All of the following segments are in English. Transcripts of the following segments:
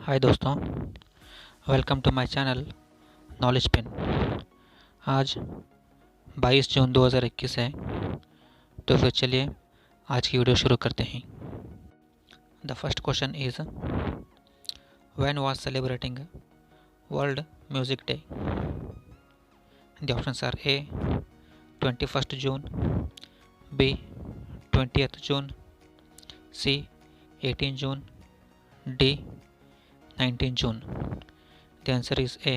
हाय दोस्तों, welcome to my channel knowledge pin. आज 22 जून 2021 है, तो फिर चलिए आज की वीडियो शुरू करते हैं। The first question is when was celebrating world music day. The options are A 21st June, B 20th June, C 18 June, D 19 June. The answer is A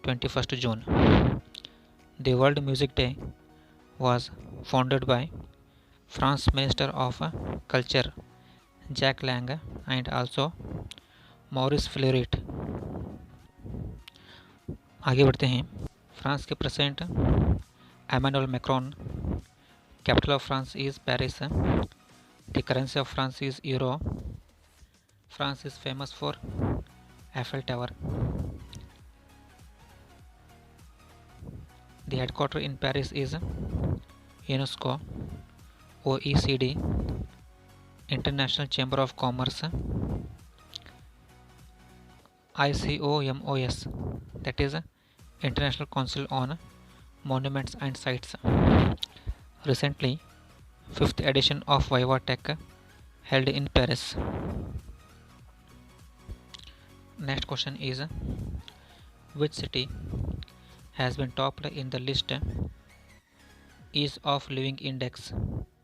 21st June. The World Music Day was founded by France Minister of Culture Jacques Lang and also Maurice Fleury. आगे बढ़ते हैं। France के president Emmanuel Macron. Capital of France is Paris. The currency of France is euro. France is famous for Eiffel Tower. The headquarters in Paris is UNESCO, OECD, International Chamber of Commerce, ICOMOS, that is International Council on Monuments and Sites. Recently, 5th edition of Viva Tech held in Paris. Next question is which city has been topped in the list Ease of Living Index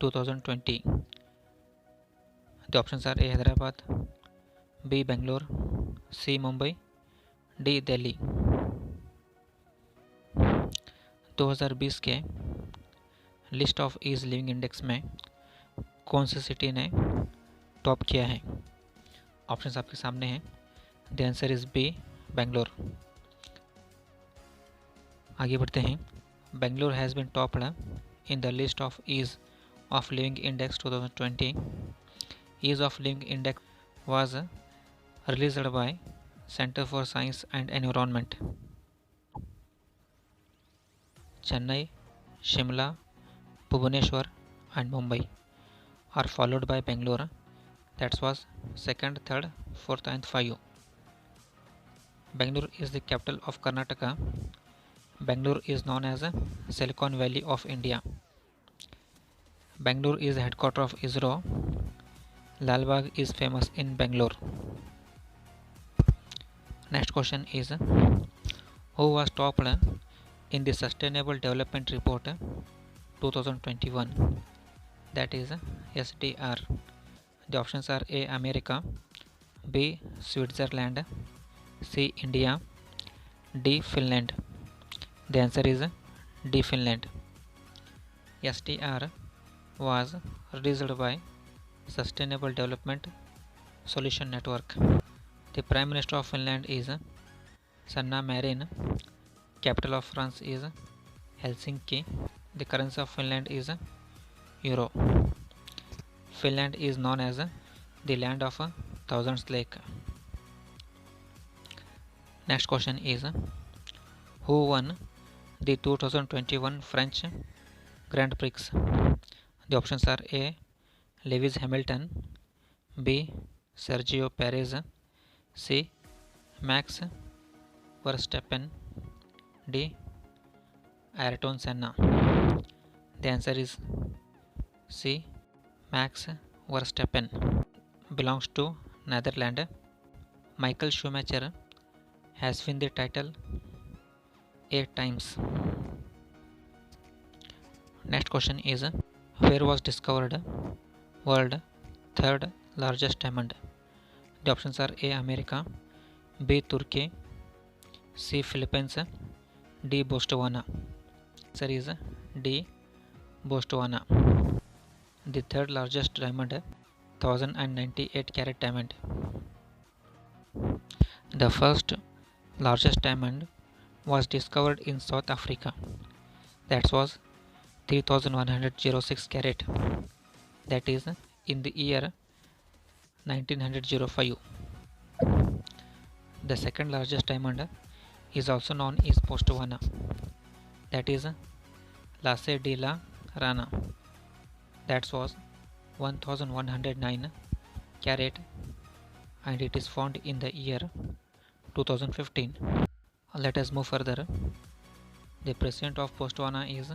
2020? The options are A Hyderabad, B Bangalore, C Mumbai, D Delhi. 2020 के list of ease living index में कौन सी city ने top किया है? Options आपके सामने हैं। The answer is B Bangalore. आगे बढ़ते हैं। Bangalore has been topped in the list of ease of living index 2020. Ease of living index was released by centre for science and environment. Chennai, Shimla, Bhubaneswar and Mumbai are followed by Bangalore. That was 2nd, 3rd, 4th and 5. Bangalore is the capital of Karnataka. Bangalore is known as Silicon Valley of India. Bangalore is the headquarters of ISRO. Lal Bagh is famous in Bangalore. Next question is who was topped in the Sustainable Development Report 2021? That is SDR. The options are A America, B Switzerland, C India, D Finland. The answer is D Finland. SDR was released by Sustainable Development Solution Network. The Prime Minister of Finland is Sanna Marin. Capital of France is Helsinki. The currency of Finland is Euro. Finland is known as the land of thousands lake. Next question is who won the 2021 French Grand Prix? The options are A Lewis Hamilton, B Sergio Perez, C Max Verstappen, D Ayrton Senna. The answer is C Max Verstappen. Belongs to Netherlands. Michael Schumacher has won the title 8 times. Next question is where was discovered world third largest diamond? The options are A America, B Turkey, C Philippines, D Botswana. Answer is D Botswana. The third largest diamond 1098 carat diamond. The first largest diamond was discovered in South Africa. That was 3106 carat. That is in the year 1905. The second largest diamond is also known as Botswana. That is Lace de la Rana. That was 1109 carat and it is found in the year 2015. Let us move further. The president of Botswana is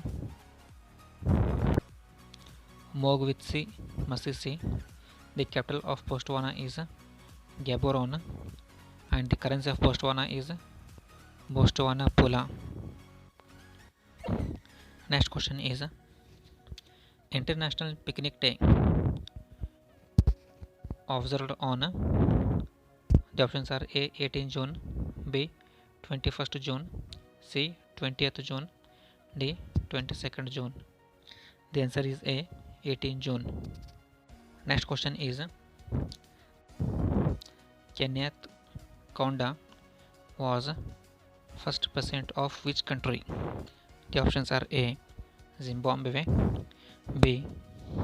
Mokgweetsi Masisi. The capital of Botswana is Gaborone, and the currency of Botswana is Botswana Pula. Next question is International Picnic Day observed on. The options are A 18 June, B 21st June, C 20th June, D 22nd June. The answer is A 18 June. Next question is Kenneth Kaunda was first president of which country? The options are A Zimbabwe, B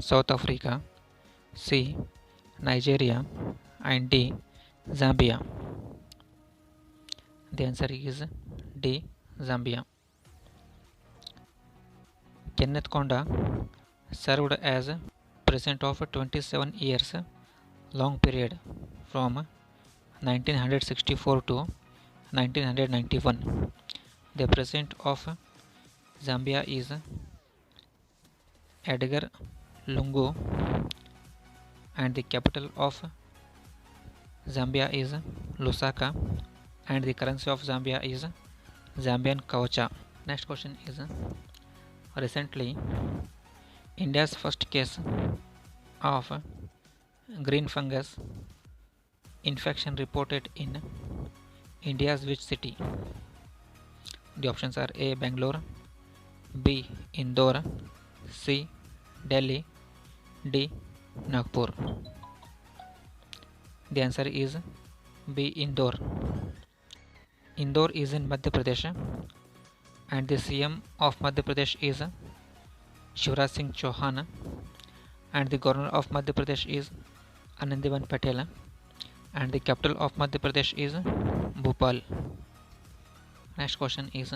South Africa, C Nigeria, and D Zambia. The answer is D Zambia. Kenneth Kaunda served as president of a 27 years long period from 1964 to 1991. The president of Zambia is Edgar Lungu, and the capital of Zambia is Lusaka, and the currency of Zambia is Zambian kwacha. Next question is recently India's first case of green fungus infection reported in India's which city? The options are A Bangalore, B Indore, C Delhi, D Nagpur. The answer is B Indore. Indore is in Madhya Pradesh, and the CM of Madhya Pradesh is Shivraj Singh Chauhan, and the governor of Madhya Pradesh is Anandiben Patel, and the capital of Madhya Pradesh is Bhopal. Next question is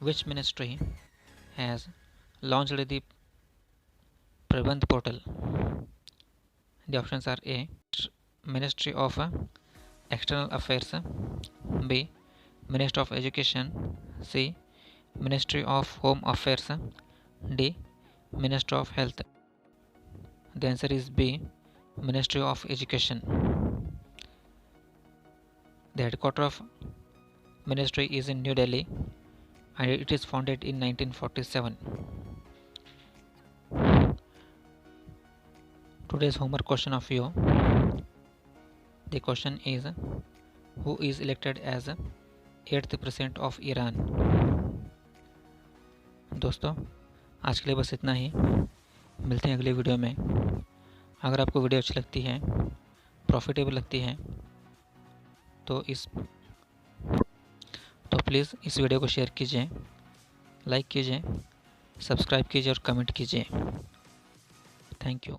which ministry has launched the Prabandh portal? The options are A Ministry of External Affairs, B Ministry of Education, C Ministry of Home Affairs, D Ministry of Health. The answer is B Ministry of Education. The headquarters of ministry is in New Delhi, and it is founded in 1947. Today's homework question of you. The question is who is elected as 8th president of Iran? दोस्तों आज के लिए बस इतना ही, मिलते हैं अगले video में। अगर आपको वीडियो अच्छी लगती है, प्रॉफिटेबल लगती है, तो प्लीज़ इस वीडियो को शेयर कीजिए, लाइक कीजिए, सब्सक्राइब कीजिए और कमेंट कीजिए। Thank you.